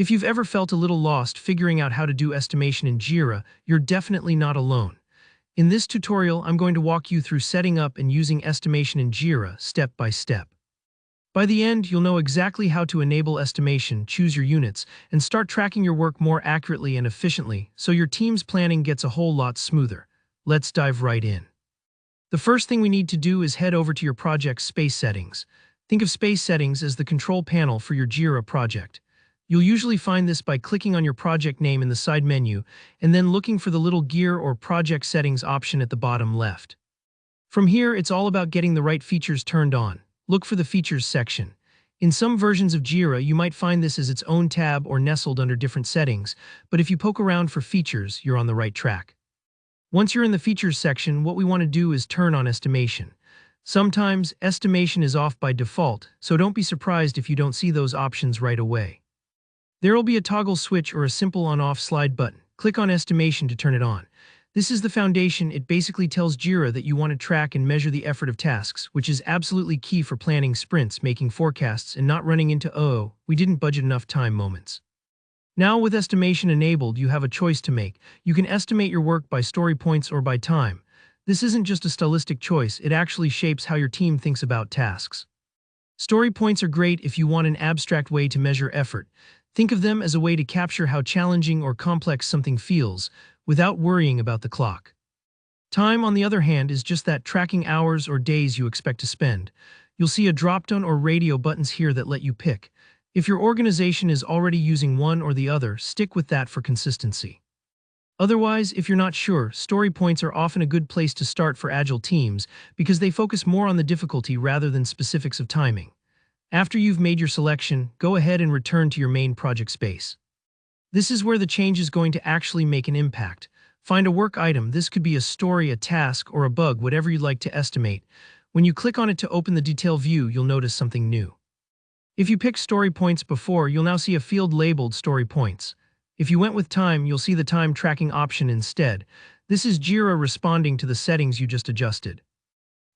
If you've ever felt a little lost figuring out how to do estimation in Jira, you're definitely not alone. In this tutorial, I'm going to walk you through setting up and using estimation in Jira step by step. By the end, you'll know exactly how to enable estimation, choose your units, and start tracking your work more accurately and efficiently so your team's planning gets a whole lot smoother. Let's dive right in. The first thing we need to do is head over to your project's space settings. Think of space settings as the control panel for your Jira project. You'll usually find this by clicking on your project name in the side menu and then looking for the little gear or project settings option at the bottom left. From here, it's all about getting the right features turned on. Look for the Features section. In some versions of Jira, you might find this as its own tab or nestled under different settings, but if you poke around for features, you're on the right track. Once you're in the Features section, what we want to do is turn on estimation. Sometimes, estimation is off by default, so don't be surprised if you don't see those options right away. There will be a toggle switch or a simple on-off slide button. Click on estimation to turn it on. This is the foundation. It basically tells Jira that you want to track and measure the effort of tasks, which is absolutely key for planning sprints, making forecasts, and not running into "oh, we didn't budget enough time" moments. Now with estimation enabled, you have a choice to make. You can estimate your work by story points or by time. This isn't just a stylistic choice, it actually shapes how your team thinks about tasks. Story points are great if you want an abstract way to measure effort. Think of them as a way to capture how challenging or complex something feels, without worrying about the clock. Time, on the other hand, is just that, tracking hours or days you expect to spend. You'll see a drop-down or radio buttons here that let you pick. If your organization is already using one or the other, stick with that for consistency. Otherwise, if you're not sure, story points are often a good place to start for agile teams because they focus more on the difficulty rather than specifics of timing. After you've made your selection, go ahead and return to your main project space. This is where the change is going to actually make an impact. Find a work item. This could be a story, a task, or a bug, whatever you'd like to estimate. When you click on it to open the detail view, you'll notice something new. If you picked story points before, you'll now see a field labeled story points. If you went with time, you'll see the time tracking option instead. This is Jira responding to the settings you just adjusted.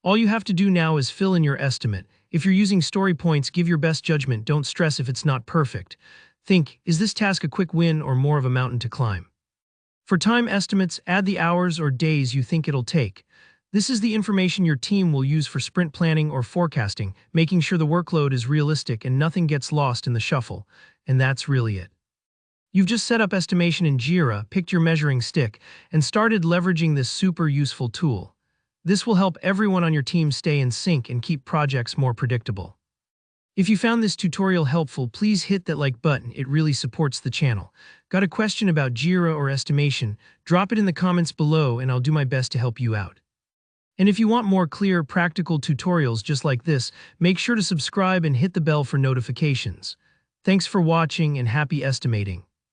All you have to do now is fill in your estimate. If you're using story points, give your best judgment. Don't stress if it's not perfect. Think, is this task a quick win or more of a mountain to climb? For time estimates, add the hours or days you think it'll take. This is the information your team will use for sprint planning or forecasting, making sure the workload is realistic and nothing gets lost in the shuffle. And that's really it. You've just set up estimation in Jira, picked your measuring stick, and started leveraging this super useful tool. This will help everyone on your team stay in sync and keep projects more predictable. If you found this tutorial helpful, please hit that like button. It really supports the channel. Got a question about Jira or estimation? Drop it in the comments below and I'll do my best to help you out. And if you want more clear, practical tutorials just like this, make sure to subscribe and hit the bell for notifications. Thanks for watching and happy estimating.